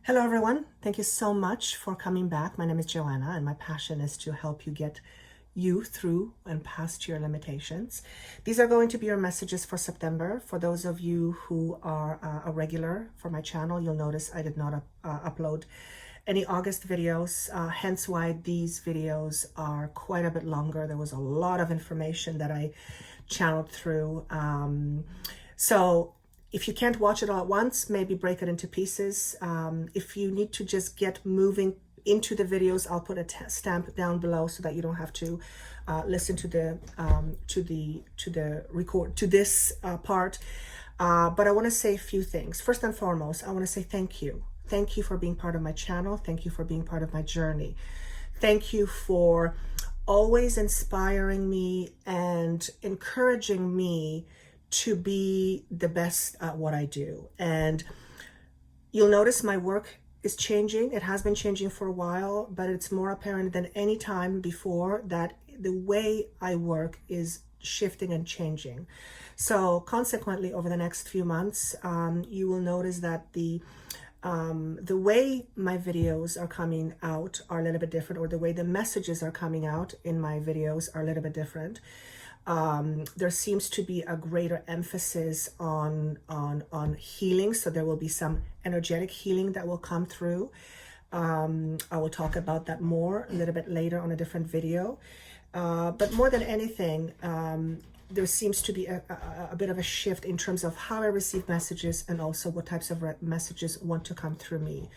Hello everyone, thank you so much for coming back. My name is Joanna and my passion is to help you get you through and past your limitations. These are going to be your messages for September. For those of you who are a regular for my channel, you'll notice I did not upload any August videos, hence why these videos are quite a bit longer. There was a lot of information that I channeled through. So if you can't watch it all at once, maybe break it into pieces. If you need to just get moving into the videos, I'll put a stamp down below so that you don't have to listen to the record to this part. But I want to say a few things. First and foremost, I want to say thank you. Thank you for being part of my channel. Thank you for being part of my journey. Thank you for always inspiring me and encouraging me to be the best at what I do. And you'll notice my work is changing. It has been changing for a while, but it's more apparent than any time before that the way I work is shifting and changing. So consequently, over the next few months, you will notice that the way my videos are coming out are a little bit different, or the way the messages are coming out in my videos are a little bit different. There seems to be a greater emphasis on healing, so there will be some energetic healing that will come through. I will talk about that more a little bit later on a different video. But more than anything, there seems to be a bit of a shift in terms of how I receive messages and also what types of messages want to come through me.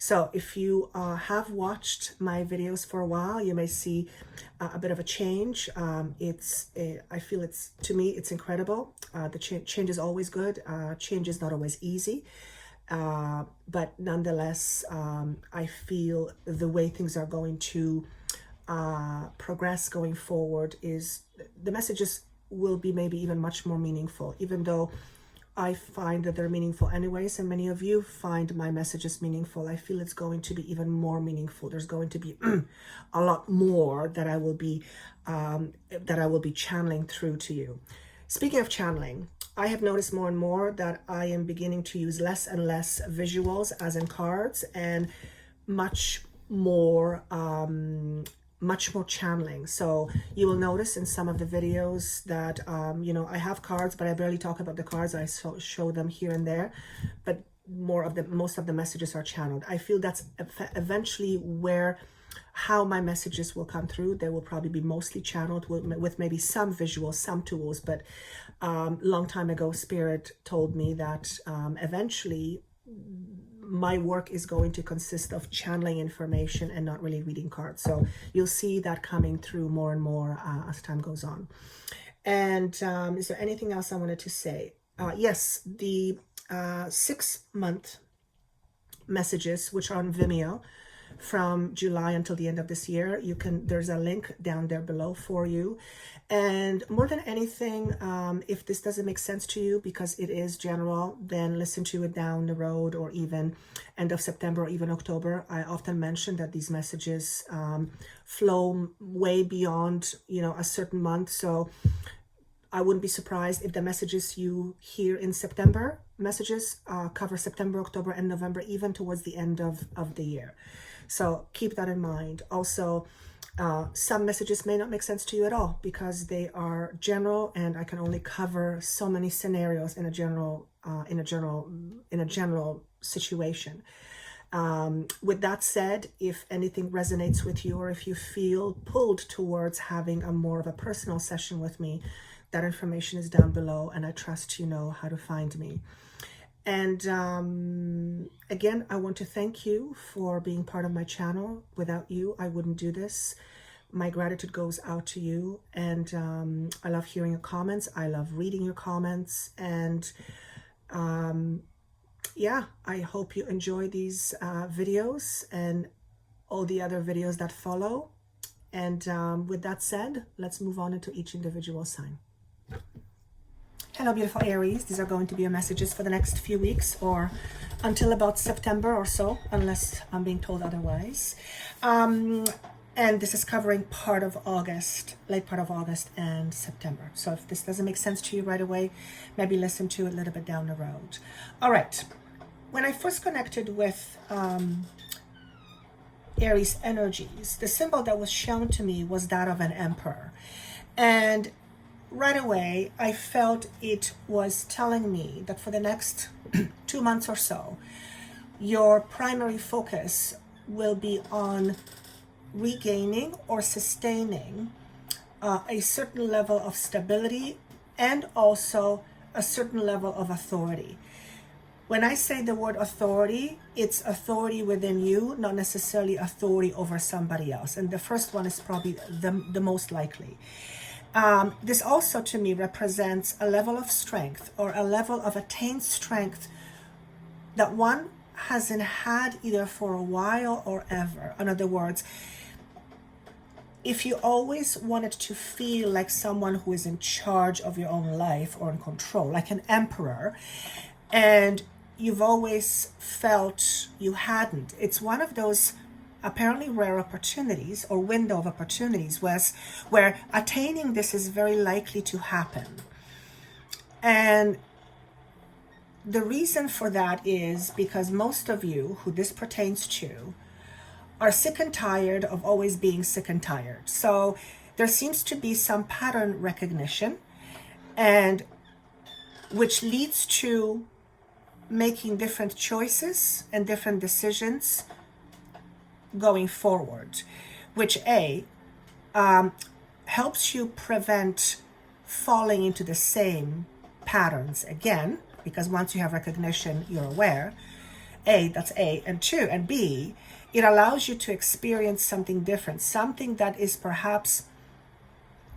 So if you have watched my videos for a while, you may see a bit of a change. I feel to me, it's incredible. The change is always good. Change is not always easy. But nonetheless, I feel the way things are going to progress going forward is the messages will be maybe even much more meaningful, even though I find that they're meaningful anyways, and many of you find my messages meaningful. I feel it's going to be even more meaningful. There's going to be a lot more that I will be channeling through to you. Speaking of channeling, I have noticed more and more that I am beginning to use less and less visuals, as in cards, and much more channeling. So you will notice in some of the videos that I have cards, but I barely talk about the cards. I show them here and there, but most of the messages are channeled. I feel that's eventually how my messages will come through. They will probably be mostly channeled with maybe some visuals, some tools, but long time ago Spirit told me that eventually my work is going to consist of channeling information and not really reading cards. So you'll see that coming through more and more as time goes on. And is there anything else I wanted to say? Yes, the 6-month messages, which are on Vimeo from July until the end of this year, there's a link down there below for you. And more than anything, if this doesn't make sense to you because it is general, then listen to it down the road, or even end of September or even October. I often mention that these messages flow way beyond a certain month. So I wouldn't be surprised if the messages you hear in September cover September, October, and November, even towards the end of the year. So keep that in mind. Also, some messages may not make sense to you at all because they are general, and I can only cover so many scenarios in a general situation. With that said, if anything resonates with you, or if you feel pulled towards having more of a personal session with me, that information is down below, and I trust you know how to find me. And again, I want to thank you for being part of my channel. Without you, I wouldn't do this. My gratitude goes out to you, and I love hearing your comments. I love reading your comments, and yeah, I hope you enjoy these videos and all the other videos that follow. And with that said, let's move on into each individual sign. Hello, beautiful Aries. These are going to be your messages for the next few weeks, or until about September or so, unless I'm being told otherwise. And this is covering part of August, late part of August and September. So if this doesn't make sense to you right away, maybe listen to it a little bit down the road. All right. when I first connected with Aries energies, the symbol that was shown to me was that of an emperor. And right away, I felt it was telling me that for the next 2 months or so, your primary focus will be on regaining or sustaining a certain level of stability and also a certain level of authority. When I say the word authority, it's authority within you, not necessarily authority over somebody else. And the first one is probably the most likely. This also to me represents a level of strength or a level of attained strength that one hasn't had either for a while or ever. In other words, if you always wanted to feel like someone who is in charge of your own life or in control, like an emperor, and you've always felt you hadn't, it's one of those apparently rare opportunities or window of opportunities where attaining this is very likely to happen. And the reason for that is because most of you who this pertains to are sick and tired of always being sick and tired. So there seems to be some pattern recognition, and which leads to making different choices and different decisions going forward, which helps you prevent falling into the same patterns again, because once you have recognition, you're aware. That's A, and two, and B, it allows you to experience something different, something that is perhaps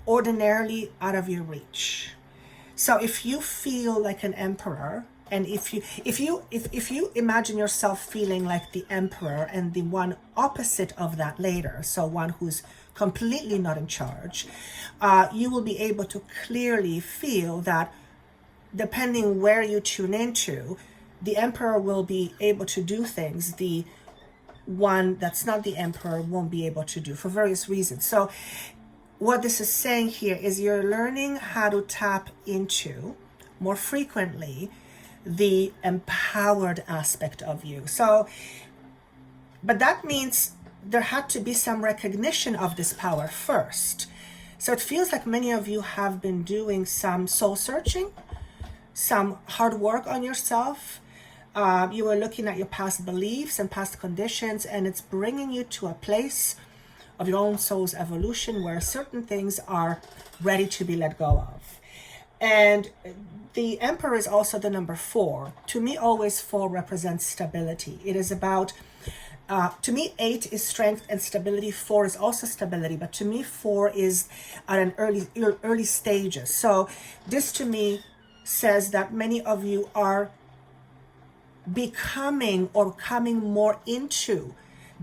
ordinarily out of your reach. So if you feel like an emperor, and if you imagine yourself feeling like the emperor and the one opposite of that later, so one who's completely not in charge, you will be able to clearly feel that depending where you tune into, the emperor will be able to do things the one that's not the emperor won't be able to do for various reasons. So what this is saying here is you're learning how to tap into more frequently the empowered aspect of you. So, but that means there had to be some recognition of this power first. So it feels like many of you have been doing some soul searching, some hard work on yourself. You were looking at your past beliefs and past conditions, and it's bringing you to a place of your own soul's evolution where certain things are ready to be let go of. And the Emperor is also the number 4. To me, always 4 represents stability. It is about, to me, 8 is strength and stability. 4 is also stability, but to me, 4 is at an early stages. So this to me says that many of you are becoming or coming more into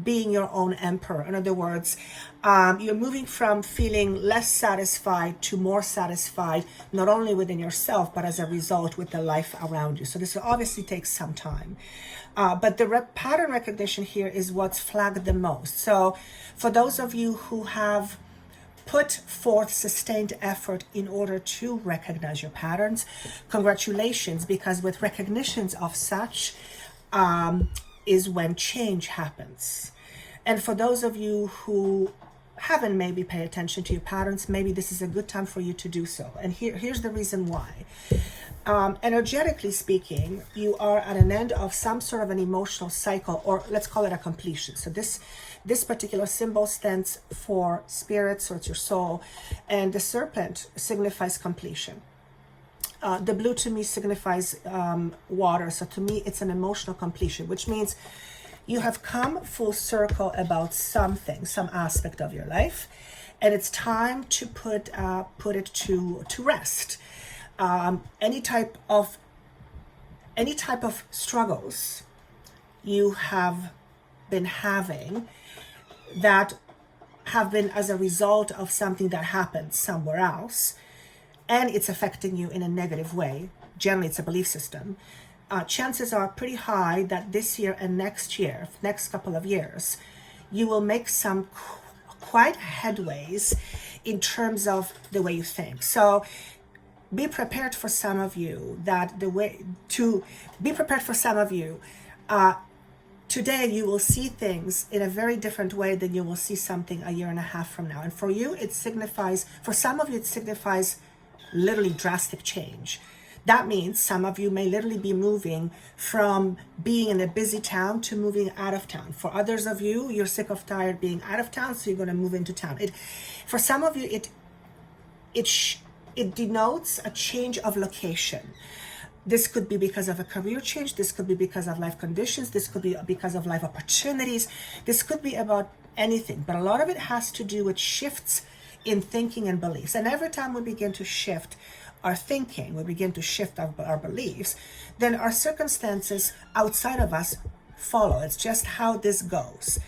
being your own emperor. In other words, you're moving from feeling less satisfied to more satisfied, not only within yourself, but as a result with the life around you. So this obviously takes some time. But the pattern recognition here is what's flagged the most. So for those of you who have put forth sustained effort in order to recognize your patterns, congratulations, because with recognitions of such is when change happens. And for those of you who haven't maybe paid attention to your patterns, maybe this is a good time for you to do so. And here's the reason why. Energetically speaking, you are at an end of some sort of an emotional cycle, or let's call it a completion. So this particular symbol stands for spirit, so it's your soul, and the serpent signifies completion. The blue to me signifies water, so to me it's an emotional completion, which means you have come full circle about something, some aspect of your life, and it's time to put it to rest. Any type of struggles you have been having that have been as a result of something that happened somewhere else, and it's affecting you in a negative way, generally it's a belief system, chances are pretty high that this year and next couple of years, you will make some quite headways in terms of the way you think. So be prepared for some of you that the way to be prepared for some of you. Today you will see things in a very different way than you will see something a year and a half from now. And for you, it signifies, for some of you, it signifies literally drastic change. That means some of you may literally be moving from being in a busy town to moving out of town. For others of you, you're sick of tired being out of town, so you're going to move into town. For some of you, it denotes a change of location. This could be because of a career change. This could be because of life conditions. This could be because of life opportunities. This could be about anything. But a lot of it has to do with shifts in thinking and beliefs. And every time we begin to shift our thinking, we begin to shift our beliefs, then our circumstances outside of us follow. It's just how this goes.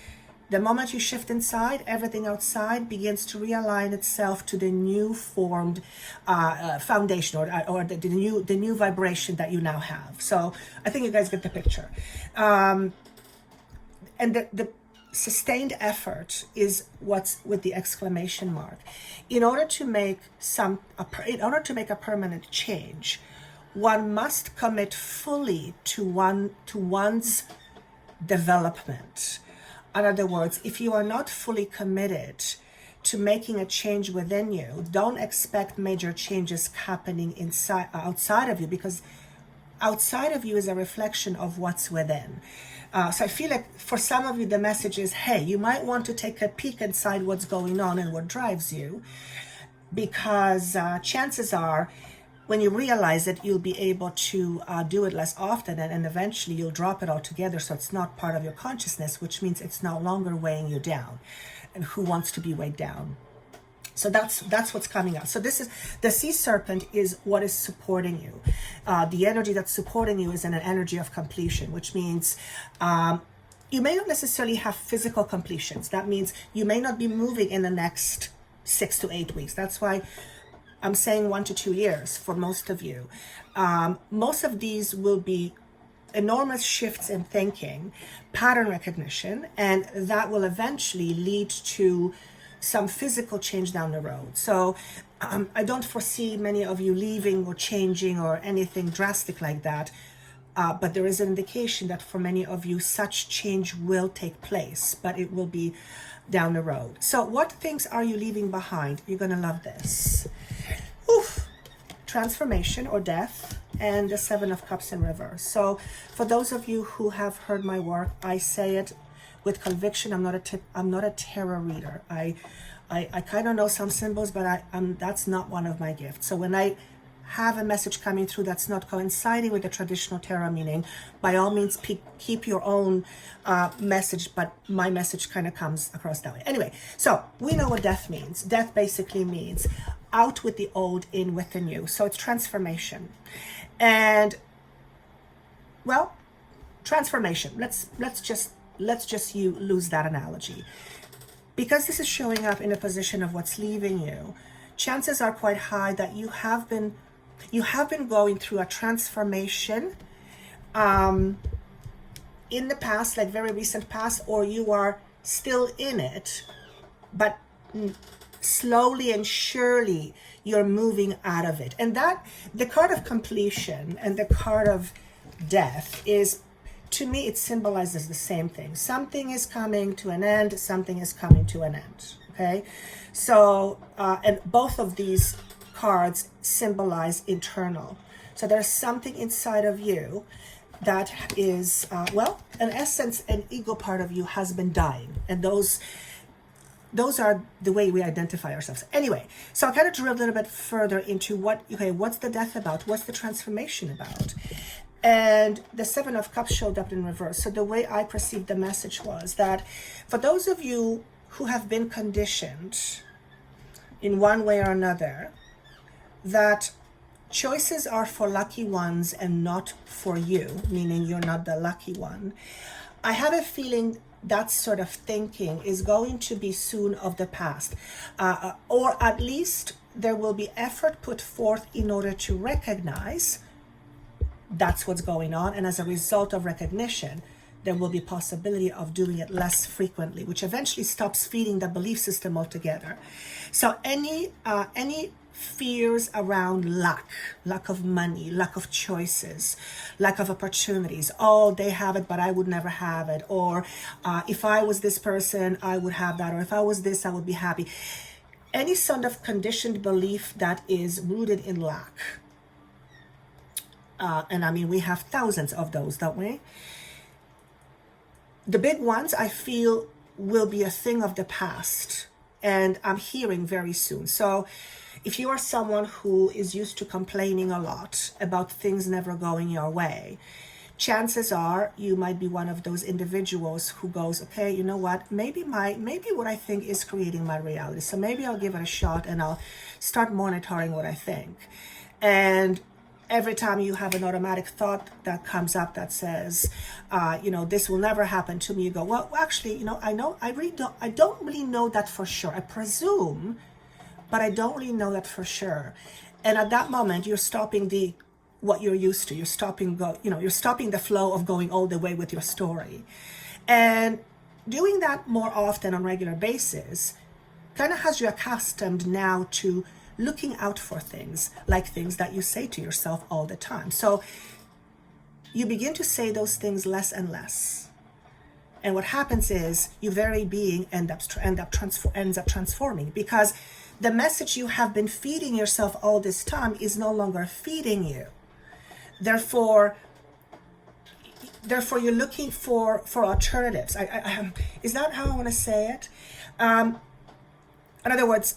The moment you shift inside, everything outside begins to realign itself to the new formed foundation or the new vibration that you now have. So I think you guys get the picture. And the sustained effort is what's with the exclamation mark. In order to make a permanent change, one must commit fully to one's development. In other words, if you are not fully committed to making a change within you, don't expect major changes happening outside of you, because outside of you is a reflection of what's within. So I feel like for some of you, the message is, hey, you might want to take a peek inside what's going on and what drives you, because chances are, when you realize it, you'll be able to do it less often, and eventually you'll drop it altogether, so it's not part of your consciousness, which means it's no longer weighing you down. And who wants to be weighed down? So that's what's coming out. So this is the sea serpent, is what is supporting you. The energy that's supporting you is an energy of completion, which means you may not necessarily have physical completions. That means you may not be moving in the next 6 to 8 weeks. That's why I'm saying 1 to 2 years for most of you. Most of these will be enormous shifts in thinking, pattern recognition, and that will eventually lead to some physical change down the road. So I don't foresee many of you leaving or changing or anything drastic like that. But there is an indication that for many of you, such change will take place, but it will be down the road. So what things are you leaving behind? You're going to love this. Oof. Transformation or death, and the 7 of Cups in reverse. So for those of you who have heard my work, I say it with conviction. I'm not a tarot reader. I kind of know some symbols, but that's not one of my gifts. So when I have a message coming through that's not coinciding with the traditional tarot meaning, by all means keep your own message, but my message kind of comes across that way. Anyway, so we know what death means. Death basically means out with the old, in with the new. So it's transformation. And well, transformation. Let's just lose that analogy. Because this is showing up in a position of what's leaving you, chances are quite high that you have been going through a transformation in the past, like very recent past, or you are still in it, but slowly and surely you're moving out of it. And that the card of completion and the card of death is, to me, it symbolizes the same thing. Something is coming to an end, something is coming to an end. Okay, so and both of these cards symbolize internal. So there's something inside of you that is, well, in essence, an ego part of you has been dying, and those are the way we identify ourselves. Anyway, so I kind of drill a little bit further into what's the death about? What's the transformation about? And the 7 of Cups showed up in reverse. So the way I perceived the message was that for those of you who have been conditioned in one way or another, that choices are for lucky ones and not for you, meaning you're not the lucky one. I have a feeling that sort of thinking is going to be soon of the past, or at least there will be effort put forth in order to recognize that's what's going on, and as a result of recognition, there will be possibility of doing it less frequently, which eventually stops feeding the belief system altogether. So any fears around lack of money, lack of choices, lack of opportunities. Oh, they have it, but I would never have it. Or if I was this person, I would have that. Or if I was this, I would be happy. Any sort of conditioned belief that is rooted in lack. And I mean, we have thousands of those, don't we? The big ones, I feel, will be a thing of the past. And I'm hearing very soon. So if you are someone who is used to complaining a lot about things never going your way, chances are you might be one of those individuals who goes, okay, you know what, maybe what I think is creating my reality. So maybe I'll give it a shot and I'll start monitoring what I think. And every time you have an automatic thought that comes up that says, this will never happen to me, you go, well, actually, I don't really know that for sure. I presume, but I don't really know that for sure. And at that moment, you're stopping what you're used to. You're stopping the flow of going all the way with your story. And doing that more often on a regular basis kind of has you accustomed now to looking out for things, like things that you say to yourself all the time. So you begin to say those things less and less. And what happens is your very being ends up transforming, because the message you have been feeding yourself all this time is no longer feeding you. Therefore you're looking for alternatives. Is that how I want to say it? In other words,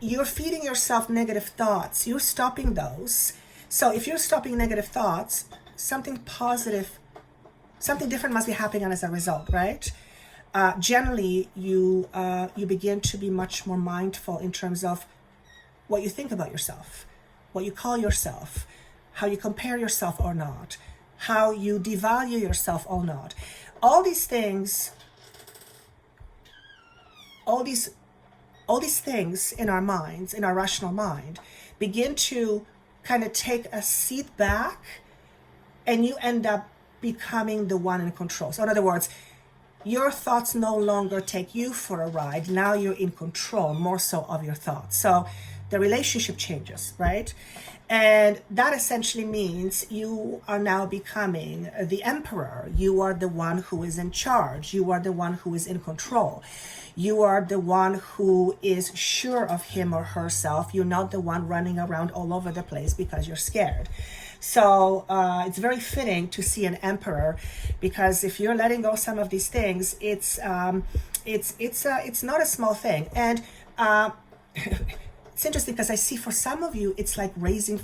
you're feeding yourself negative thoughts. You're stopping those. So if you're stopping negative thoughts, something different must be happening as a result, right? Generally, you begin to be much more mindful in terms of what you think about yourself, what you call yourself, how you compare yourself or not, how you devalue yourself or not. All these things, all these things in our minds, in our rational mind, begin to kind of take a seat back, and you end up becoming the one in control. So in other words, your thoughts no longer take you for a ride. Now you're in control more so of your thoughts. So the relationship changes, right? And that essentially means you are now becoming the emperor. You are the one who is in charge. You are the one who is in control. You are the one who is sure of him or herself. You're not the one running around all over the place because you're scared. So it's very fitting to see an emperor, because if you're letting go some of these things, it's not a small thing. And it's interesting because I see for some of you, it's like rising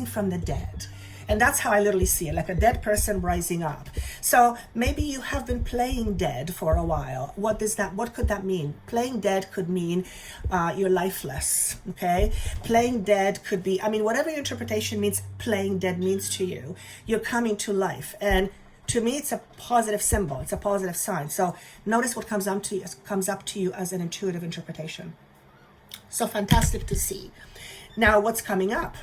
from the dead. And that's how I literally see it, like a dead person rising up. So maybe you have been playing dead for a while. What could that mean? Playing dead could mean you're lifeless, okay? Playing dead could be, whatever your interpretation means, playing dead means to you, you're coming to life. And to me, it's a positive symbol. It's a positive sign. So notice what comes up to you as an intuitive interpretation. So fantastic to see. Now, what's coming up?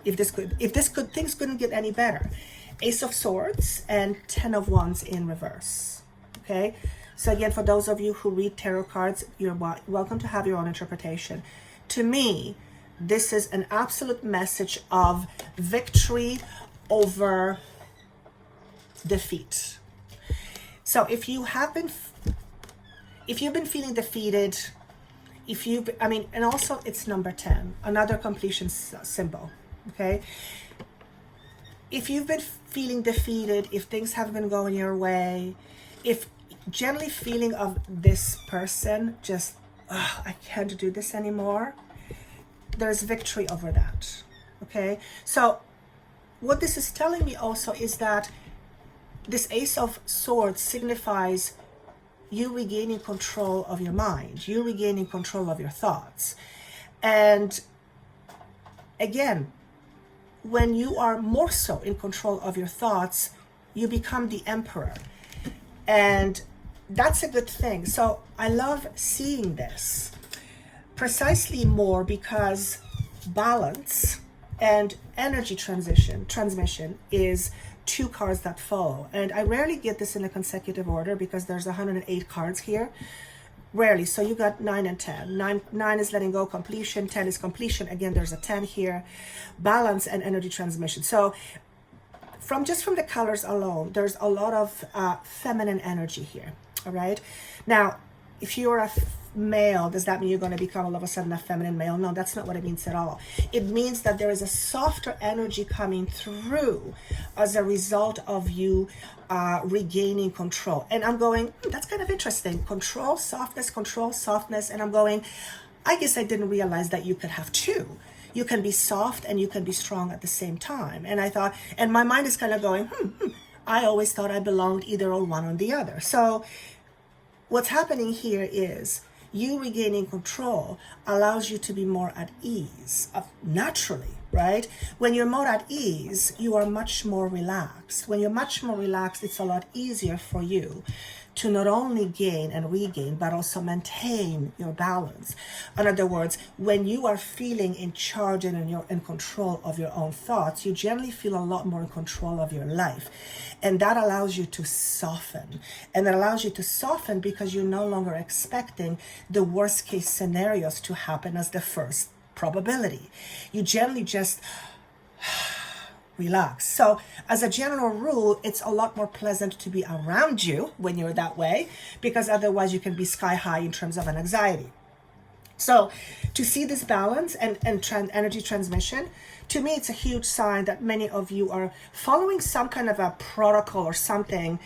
Things couldn't get any better. Ace of Swords and 10 of Wands in reverse. Okay. So again, for those of you who read tarot cards, you're welcome to have your own interpretation. To me, this is an absolute message of victory over defeat. So if you've been feeling defeated, and also it's number 10, another completion symbol. Okay, if you've been feeling defeated, if things haven't been going your way, if generally feeling of this person just, I can't do this anymore, there's victory over that. Okay, so what this is telling me also is that this Ace of Swords signifies you regaining control of your mind, you regaining control of your thoughts. And again, when you are more so in control of your thoughts, you become the emperor. And that's a good thing. So I love seeing this precisely more because balance and energy transmission is 2 cards that follow. And I rarely get this in a consecutive order because there's 108 cards here. Rarely. So you got 9 and 10. 9 is letting go, completion. 10 is completion. Again, there's a 10 here. Balance and energy transmission. So from the colors alone, there's a lot of feminine energy here. All right. Now, if you're a male, does that mean you're going to become all of a sudden a feminine male? No, that's not what it means at all. It means that there is a softer energy coming through as a result of you regaining control. And I'm going, that's kind of interesting. Control, softness. And I'm going, I guess I didn't realize that you could have two. You can be soft and you can be strong at the same time. And I thought, and my mind is kind of going, I always thought I belonged either on one or the other. So what's happening here is you regaining control allows you to be more at ease, naturally, right? When you're more at ease, you are much more relaxed. When you're much more relaxed, it's a lot easier for you to not only gain and regain, but also maintain your balance. In other words, when you are feeling in charge and you're in control of your own thoughts, you generally feel a lot more in control of your life. And that allows you to soften. And that allows you to soften because you're no longer expecting the worst case scenarios to happen as the first probability. You generally just relax. So as a general rule, it's a lot more pleasant to be around you when you're that way, because otherwise you can be sky high in terms of an anxiety. So to see this balance and energy transmission, to me, it's a huge sign that many of you are following some kind of a protocol or something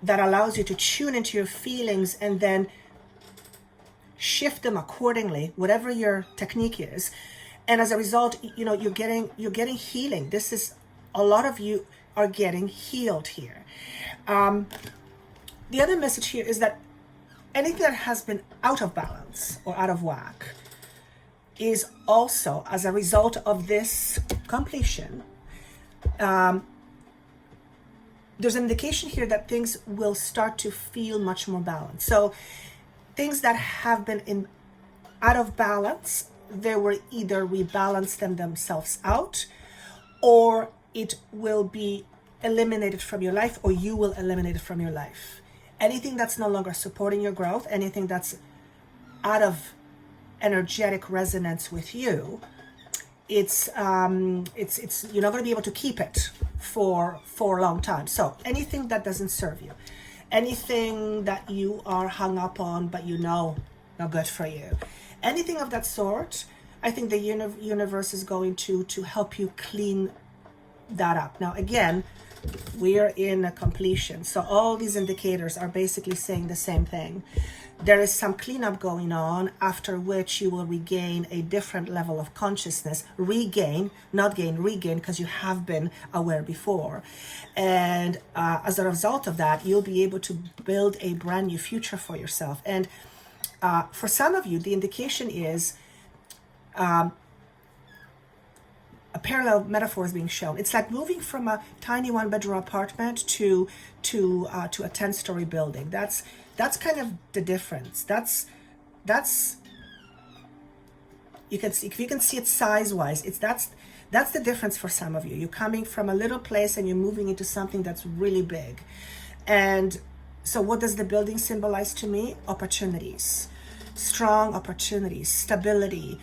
that allows you to tune into your feelings and then shift them accordingly, whatever your technique is. And as a result, you're getting healing. This is, a lot of you are getting healed here. The other message here is that anything that has been out of balance or out of whack is also, as a result of this completion, there's an indication here that things will start to feel much more balanced. So things that have been out of balance, they will either rebalance themselves out, or it will be eliminated from your life, or you will eliminate it from your life. Anything that's no longer supporting your growth, anything that's out of energetic resonance with you, it's you're not going to be able to keep it for a long time. So anything that doesn't serve you, anything that you are hung up on but not good for you, anything of that sort, I think the universe is going to help you clean that up. Now again, we are in a completion, so all these indicators are basically saying the same thing. There is some cleanup going on, after which you will regain a different level of consciousness. Regain, not gain, regain, because you have been aware before. And as a result of that, you'll be able to build a brand new future for yourself. And for some of you, the indication is a parallel metaphor is being shown. It's like moving from a tiny one-bedroom apartment to a 10-story building. That's kind of the difference. That's you can see, if you can see it size-wise, that's the difference for some of you. You're coming from a little place and you're moving into something that's really big. And so what does the building symbolize to me? Opportunities. Strong opportunities, stability,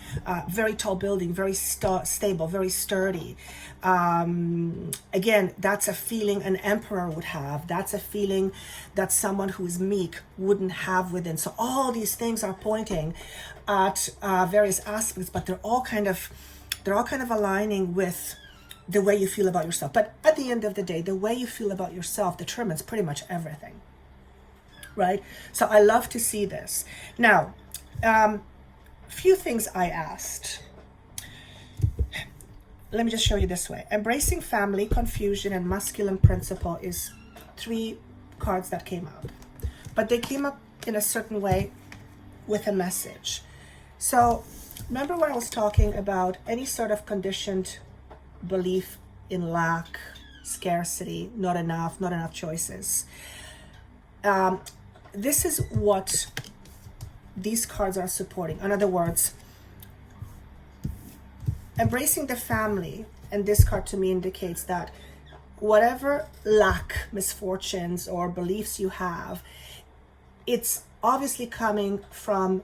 very tall building, very stable, very sturdy. Again, that's a feeling an emperor would have. That's a feeling that someone who is meek wouldn't have within. So all these things are pointing at various aspects, but they're all kind of aligning with the way you feel about yourself. But at the end of the day, the way you feel about yourself determines pretty much everything. Right? So I love to see this. Now, few things I asked. Let me just show you this way. Embracing family, confusion, and masculine principle is 3 cards that came up. But they came up in a certain way with a message. So remember when I was talking about any sort of conditioned belief in lack, scarcity, not enough choices. This is what these cards are supporting. In other words, embracing the family, and this card to me indicates that whatever lack, misfortunes, or beliefs you have, it's obviously coming from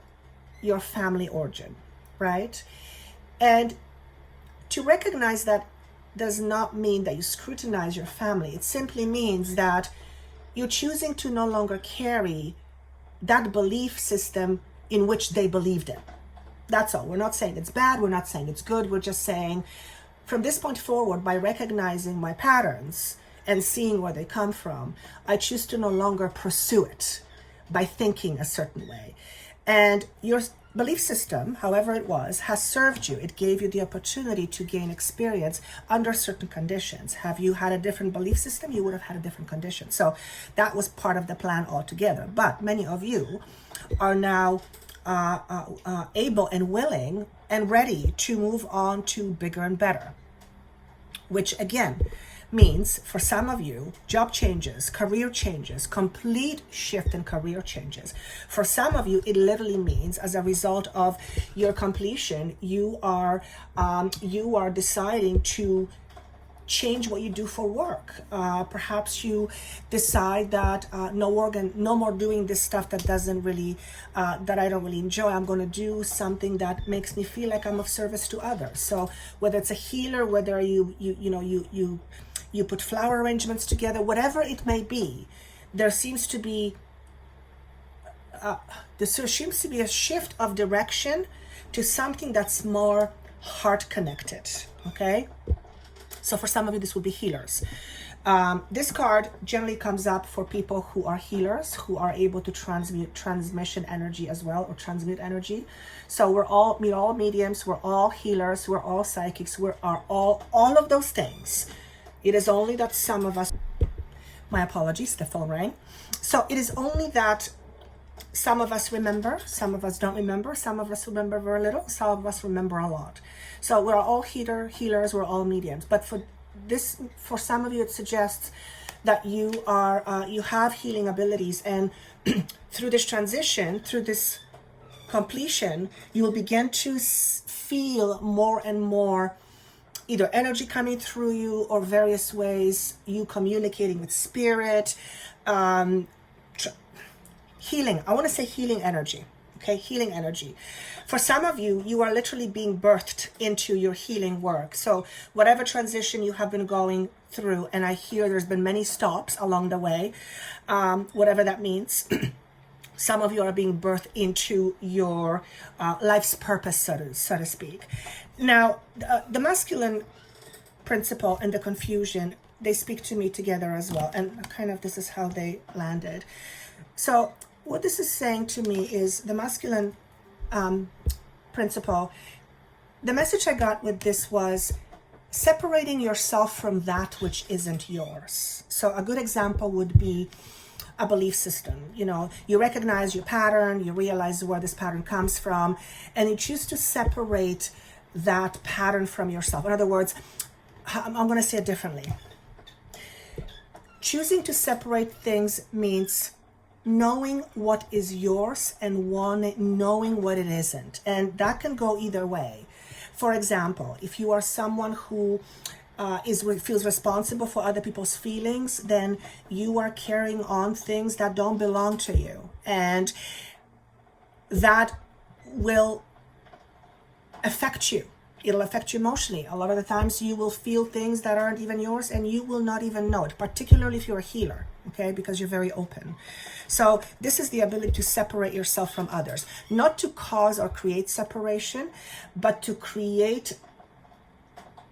your family origin, right? And to recognize that does not mean that you scrutinize your family. It simply means that you're choosing to no longer carry that belief system in which they believed in. That's all. We're not saying it's bad. We're not saying it's good. We're just saying from this point forward, by recognizing my patterns and seeing where they come from, I choose to no longer pursue it by thinking a certain way. And your belief system, however it was, has served you. It gave you the opportunity to gain experience under certain conditions. Have you had a different belief system? You would have had a different condition. So that was part of the plan altogether. But many of you are now able and willing and ready to move on to bigger and better, which again means for some of you, job changes, career changes, complete shift in career changes. For some of you, it literally means as a result of your completion, you are deciding to change what you do for work. Perhaps you decide that no more doing this stuff that doesn't really, that I don't really enjoy. I'm going to do something that makes me feel like I'm of service to others. So whether it's a healer, whether you put flower arrangements together, whatever it may be, there seems to be a shift of direction to something that's more heart connected. Okay. So for some of you, this would be healers. This card generally comes up for people who are healers, who are able to transmission energy as well, or transmute energy. So we're all mediums, we're all healers, we're all psychics, we are all of those things. It is only that some of us, my apologies, the phone rang. So it is only that some of us remember, some of us don't remember, some of us remember very little, some of us remember a lot. So we're all healers, we're all mediums. But for some of you, it suggests that you have healing abilities, and through this transition, through this completion, you will begin to feel more and more either energy coming through you or various ways, you communicating with spirit, healing. I want to say healing energy. Okay, healing energy. For some of you, you are literally being birthed into your healing work. So whatever transition you have been going through, and I hear there's been many stops along the way, whatever that means, some of you are being birthed into your life's purpose, so to speak. Now, the masculine principle and the confusion, they speak to me together as well. And kind of this is how they landed. So what this is saying to me is the masculine principle. The message I got with this was separating yourself from that which isn't yours. So a good example would be a belief system. You recognize your pattern, you realize where this pattern comes from, and you choose to separate that pattern from yourself. In other words, I'm going to say it differently. Choosing to separate things means knowing what is yours and knowing what it isn't. And that can go either way. For example, if you are someone who feels responsible for other people's feelings, then you are carrying on things that don't belong to you. And that will affect you. It'll affect you emotionally. A lot of the times you will feel things that aren't even yours and you will not even know it, particularly if you're a healer, okay, because you're very open. So this is the ability to separate yourself from others, not to cause or create separation, but to create,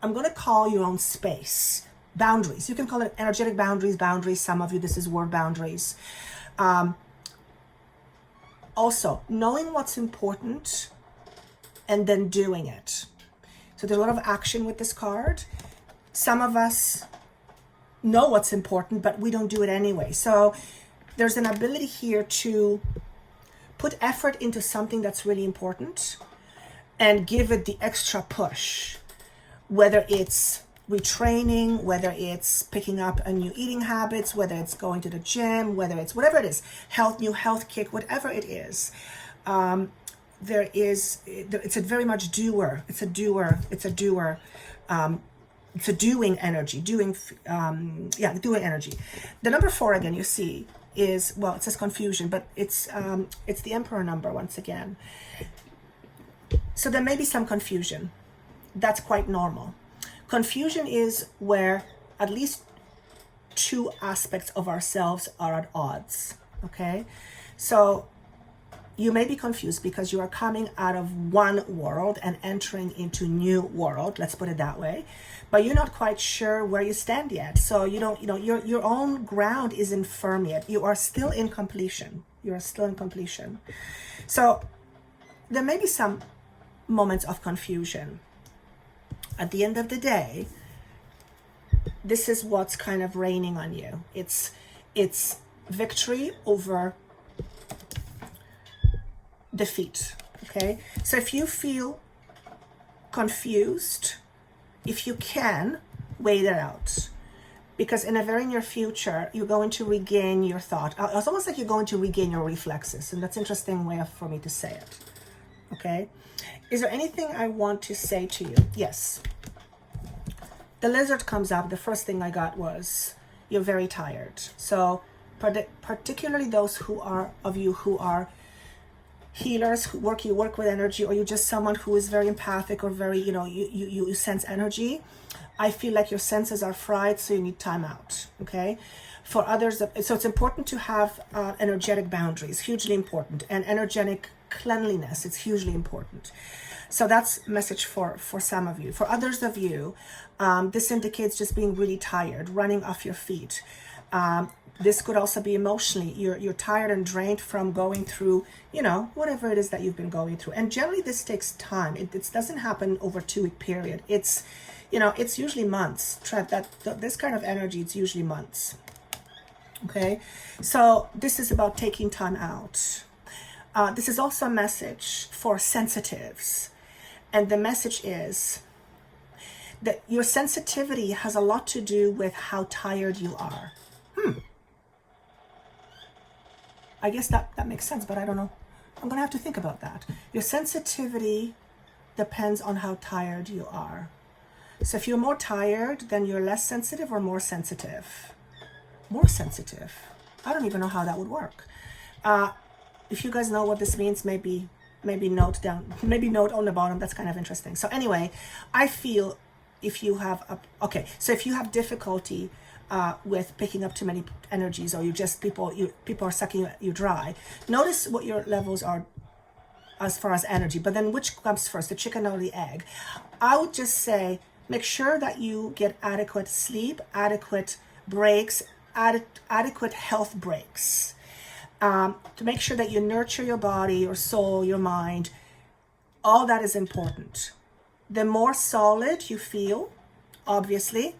I'm going to call your own space, boundaries. You can call it energetic boundaries. Some of you, this is word boundaries. Also, knowing what's important and then doing it. So there's a lot of action with this card. Some of us know what's important, but we don't do it anyway. So there's an ability here to put effort into something that's really important and give it the extra push, whether it's retraining, whether it's picking up a new eating habits, whether it's going to the gym, whether it's whatever it is, new health kick, whatever it is. It's a very much doer. It's a doer. It's a doing energy, doing energy. The number 4 again, you see, is, well, it says confusion, but it's the Emperor number once again. So there may be some confusion. That's quite normal. Confusion is where at least two aspects of ourselves are at odds, okay? So you may be confused because you are coming out of one world and entering into new world, let's put it that way, but you're not quite sure where you stand yet. So you don't, your own ground isn't firm yet. You are still in completion. You are still in completion. So there may be some moments of confusion. At the end of the day, this is what's kind of raining on you. It's victory over defeat, okay? So if you feel confused, if you can, wait it out. Because in a very near future, you're going to regain your thought. It's almost like you're going to regain your reflexes. And that's an interesting way for me to say it, okay? Is there anything I want to say to you? Yes. The lizard comes up. The first thing I got was, you're very tired. So particularly those of you who are healers, you work with energy, or you're just someone who is very empathic or very, you sense energy. I feel like your senses are fried, so you need time out, okay? For others, so it's important to have energetic boundaries, hugely important, and energetic cleanliness, it's hugely important. So that's a message for some of you. For others of you, this indicates just being really tired, running off your feet. This could also be emotionally. You're tired and drained from going through, whatever it is that you've been going through. And generally this takes time. It doesn't happen over a 2-week period. It's usually months. This kind of energy, it's usually months. Okay, so this is about taking time out. This is also a message for sensitives. And the message is that your sensitivity has a lot to do with how tired you are. I guess that makes sense, but I don't know. I'm going to have to think about that. Your sensitivity depends on how tired you are. So if you're more tired, then you're less sensitive or more sensitive? More sensitive. I don't even know how that would work. If you guys know what this means, maybe note on the bottom. That's kind of interesting. So anyway, I feel if you have if you have difficulty with picking up too many energies, or you just people are sucking you dry, notice what your levels are as far as energy. But then which comes first, the chicken or the egg? I would just say make sure that you get adequate sleep, adequate breaks, adequate health breaks, to make sure that you nurture your body, your soul, your mind. All that is important. The more solid you feel, obviously,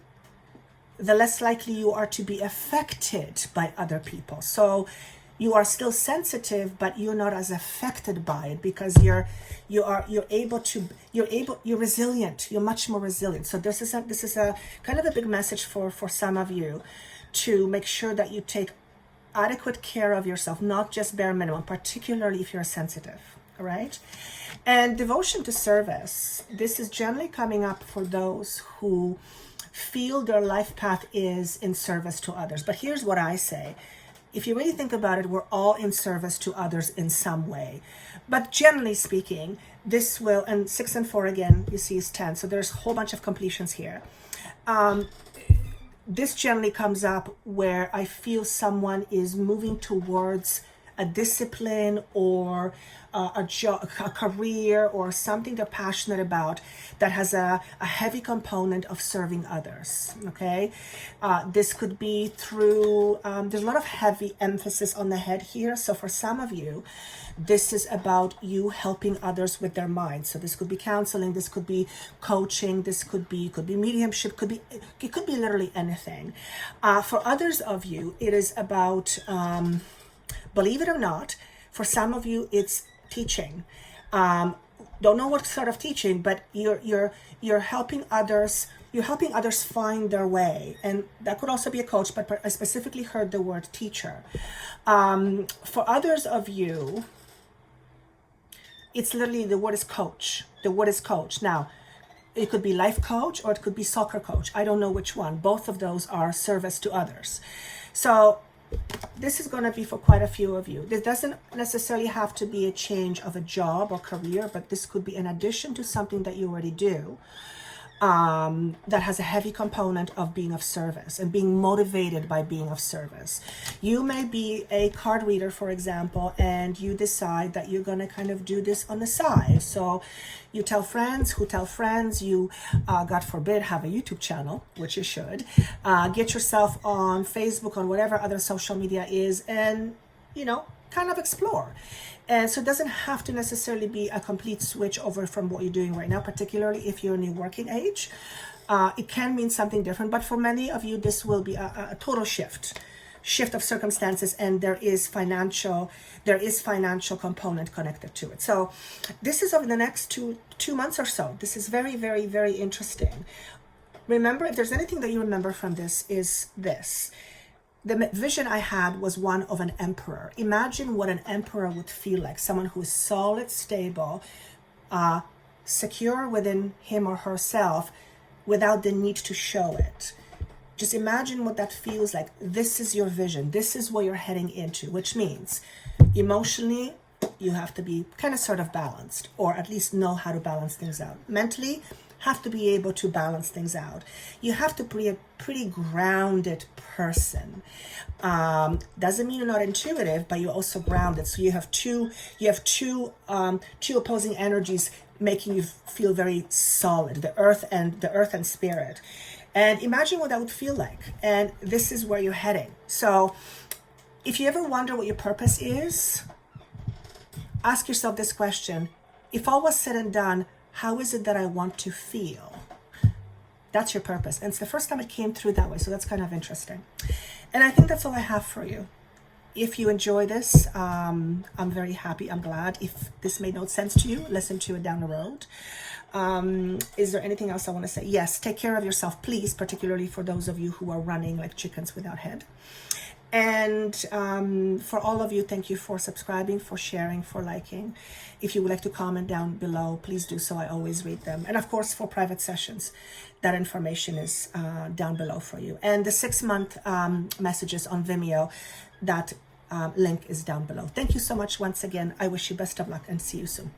the less likely you are to be affected by other people. So you are still sensitive, but you're not as affected by it because you're resilient. You're much more resilient. So this is a kind of a big message for some of you, to make sure that you take adequate care of yourself, not just bare minimum, particularly if you're sensitive. All right. And devotion to service. This is generally coming up for those who feel their life path is in service to others. But here's what I say. If you really think about it, we're all in service to others in some way. But generally speaking, this will, and 6 and 4 again, you see is 10. So there's a whole bunch of completions here. This generally comes up where I feel someone is moving towards a discipline or a job, a career, or something they're passionate about that has a heavy component of serving others, okay? This could be through, there's a lot of heavy emphasis on the head here. So for some of you, this is about you helping others with their minds. So this could be counseling, this could be coaching, this could be mediumship, it could be literally anything. For others of you, it is about, believe it or not, for some of you, it's teaching. Don't know what sort of teaching, but you're helping others. You're helping others find their way, and that could also be a coach. But I specifically heard the word teacher. For others of you, it's literally the word is coach. The word is coach. Now, it could be life coach or it could be soccer coach. I don't know which one. Both of those are service to others. So this is going to be for quite a few of you. This doesn't necessarily have to be a change of a job or career, but this could be in addition to something that you already do, that has a heavy component of being of service and being motivated by being of service. You may be a card reader, for example, and you decide that you're going to kind of do this on the side. So you tell friends who tell friends, you, God forbid, have a YouTube channel, which you should. Get yourself on Facebook, on whatever other social media is, and, you know, kind of explore. And so it doesn't have to necessarily be a complete switch over from what you're doing right now, particularly if you're in your working age. It can mean something different, but for many of you, this will be a total shift of circumstances, and there is financial component connected to it. So this is over the next two months or so. This is very, very, very interesting. Remember, if there's anything that you remember from this, is this. The vision I had was one of an emperor. Imagine what an emperor would feel like, someone who is solid, stable, secure within him or herself without the need to show it. Just imagine what that feels like. This is your vision. This is what you're heading into, which means emotionally, you have to be kind of sort of balanced, or at least know how to balance things out. Mentally, have to be able to balance things out. You have to be a pretty grounded person. Doesn't mean you're not intuitive, but you're also grounded. So you have two opposing energies making you feel very solid, the earth and spirit. And imagine what that would feel like. And this is where you're heading. So if you ever wonder what your purpose is, ask yourself this question. If all was said and done, how is it that I want to feel? That's your purpose. And it's the first time it came through that way. So that's kind of interesting. And I think that's all I have for you. If you enjoy this, I'm very happy. I'm glad. If this made no sense to you, listen to it down the road. Is there anything else I want to say? Yes, take care of yourself, please, particularly for those of you who are running like chickens without head. And for all of you, thank you for subscribing, for sharing, for liking. If you would like to comment down below, please do so. I always read them. And of course, for private sessions, that information is down below for you. And the 6-month messages on Vimeo, that link is down below. Thank you so much once again. I wish you best of luck and see you soon.